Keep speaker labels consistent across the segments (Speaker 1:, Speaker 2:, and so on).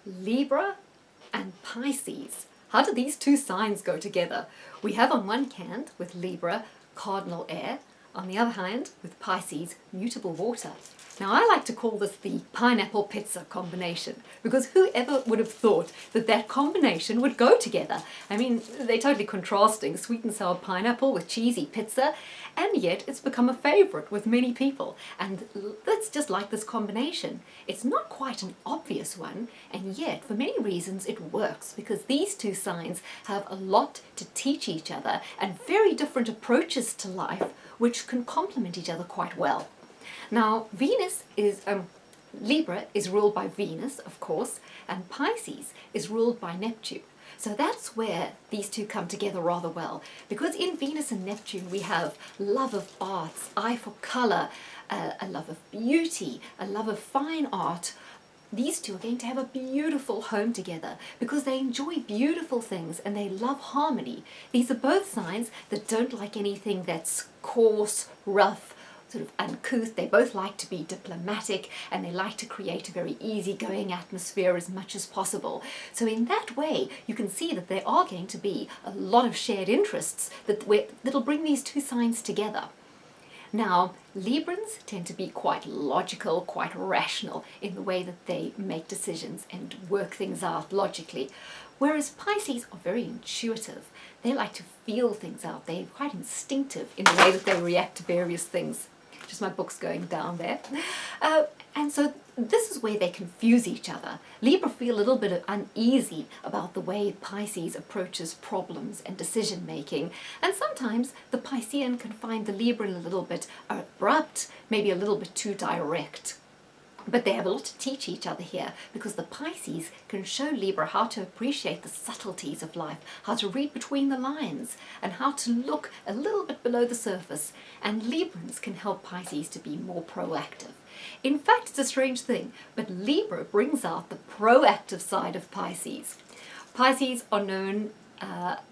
Speaker 1: Libra and Pisces. How do these two signs go together? We have on one hand, with Libra, cardinal air, on the other hand, with Pisces, mutable water. Now, I like to call this the pineapple pizza combination, because whoever would have thought that that combination would go together? I mean, they're totally contrasting, sweet and sour pineapple with cheesy pizza, and yet it's become a favorite with many people. And that's just like this combination. It's not quite an obvious one, and yet for many reasons it works, because these two signs have a lot to teach each other and very different approaches to life, which can complement each other quite well. Now, Libra is ruled by Venus, of course, and Pisces is ruled by Neptune. So that's where these two come together rather well, because in Venus and Neptune we have love of arts, eye for colour, a love of beauty, a love of fine art. These two are going to have a beautiful home together because they enjoy beautiful things and they love harmony. These are both signs that don't like anything that's coarse, rough, sort of uncouth. They both like to be diplomatic and they like to create a very easygoing atmosphere as much as possible. So in that way, you can see that there are going to be a lot of shared interests that'll bring these two signs together. Now, Librans tend to be quite logical, quite rational in the way that they make decisions and work things out logically, whereas Pisces are very intuitive. They like to feel things out. They're quite instinctive in the way that they react to various things. Just my book's going down there. And so this is where they confuse each other. Libra feel a little bit uneasy about the way Pisces approaches problems and decision making, and sometimes the Piscean can find the Libran a little bit abrupt, maybe a little bit too direct. But they have a lot to teach each other here, because the Pisces can show Libra how to appreciate the subtleties of life, how to read between the lines, and how to look a little bit below the surface. And Librans can help Pisces to be more proactive. In fact, it's a strange thing, but Libra brings out the proactive side of Pisces. Pisces are known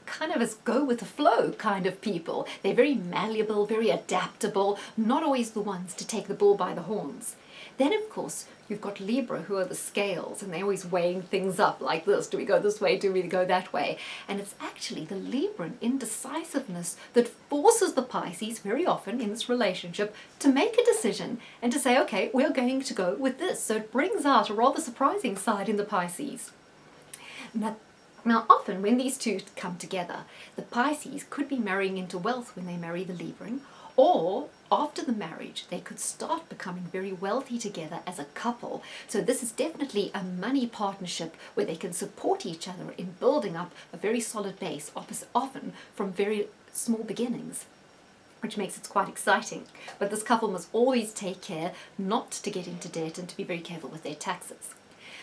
Speaker 1: kind of as go with the flow kind of people. They're very malleable, very adaptable, not always the ones to take the bull by the horns. Then, of course, you've got Libra, who are the scales, and they're always weighing things up like this. Do we go this way? Do we go that way? And it's actually the Libran indecisiveness that forces the Pisces, very often in this relationship, to make a decision and to say, okay, we're going to go with this. So it brings out a rather surprising side in the Pisces. Now, often when these two come together, the Pisces could be marrying into wealth when they marry the Libran, or after the marriage, they could start becoming very wealthy together as a couple. So this is definitely a money partnership where they can support each other in building up a very solid base, often from very small beginnings, which makes it quite exciting. But this couple must always take care not to get into debt and to be very careful with their taxes.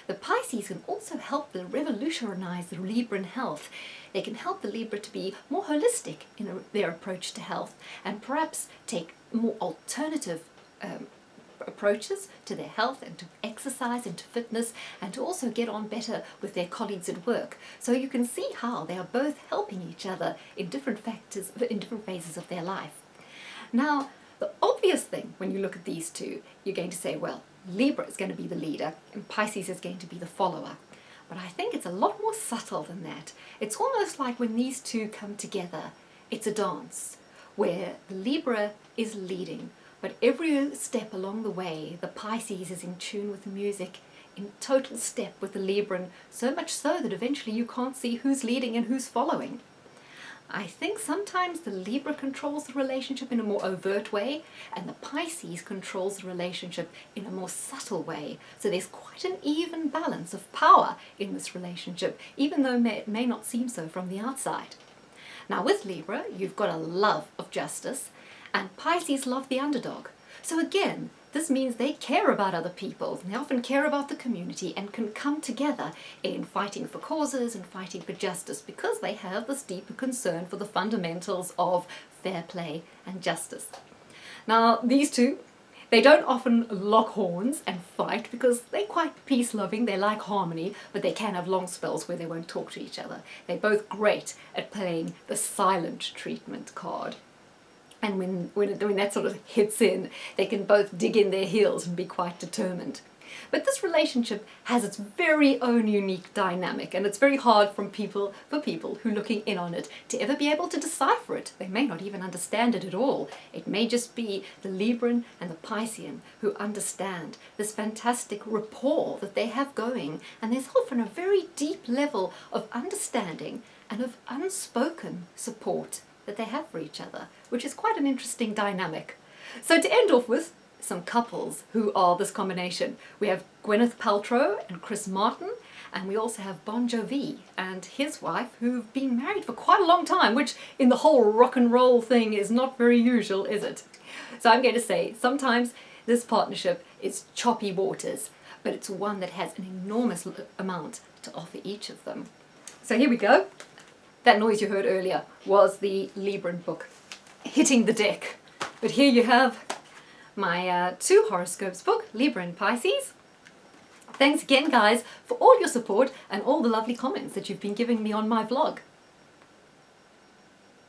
Speaker 1: The Pisces can also help to revolutionize the Libran health. They can help the Libra to be more holistic in their approach to health and perhaps take more alternative approaches to their health and to exercise and to fitness, and to also get on better with their colleagues at work. So you can see how they are both helping each other in different phases of their life. Now, the obvious thing when you look at these two, you're going to say, well, Libra is going to be the leader and Pisces is going to be the follower. But I think it's a lot more subtle than that. It's almost like when these two come together, it's a dance where the Libra is leading, but every step along the way, the Pisces is in tune with the music, in total step with the Libran, so much so that eventually you can't see who's leading and who's following. I think sometimes the Libra controls the relationship in a more overt way, and the Pisces controls the relationship in a more subtle way. So there's quite an even balance of power in this relationship, even though it may not seem so from the outside. Now with Libra, you've got a love of justice, and Pisces love the underdog. So again, this means they care about other people, and they often care about the community and can come together in fighting for causes and fighting for justice because they have this deeper concern for the fundamentals of fair play and justice. Now, these two, they don't often lock horns and fight because they're quite peace-loving, they like harmony, but they can have long spells where they won't talk to each other. They're both great at playing the silent treatment card. And when that sort of hits in, they can both dig in their heels and be quite determined. But this relationship has its very own unique dynamic, and it's very hard for people who are looking in on it to ever be able to decipher it. They may not even understand it at all. It may just be the Libran and the Piscean who understand this fantastic rapport that they have going, and there's often a very deep level of understanding and of unspoken support that they have for each other, which is quite an interesting dynamic. So to end off with some couples who are this combination, we have Gwyneth Paltrow and Chris Martin, and we also have Bon Jovi and his wife, who've been married for quite a long time, which in the whole rock and roll thing is not very usual, is it? So I'm going to say sometimes this partnership is choppy waters, but it's one that has an enormous amount to offer each of them. So here we go. That noise you heard earlier was the Libran book hitting the deck. But here you have my 2 horoscopes book, Libra and Pisces. Thanks again, guys, for all your support and all the lovely comments that you've been giving me on my vlog.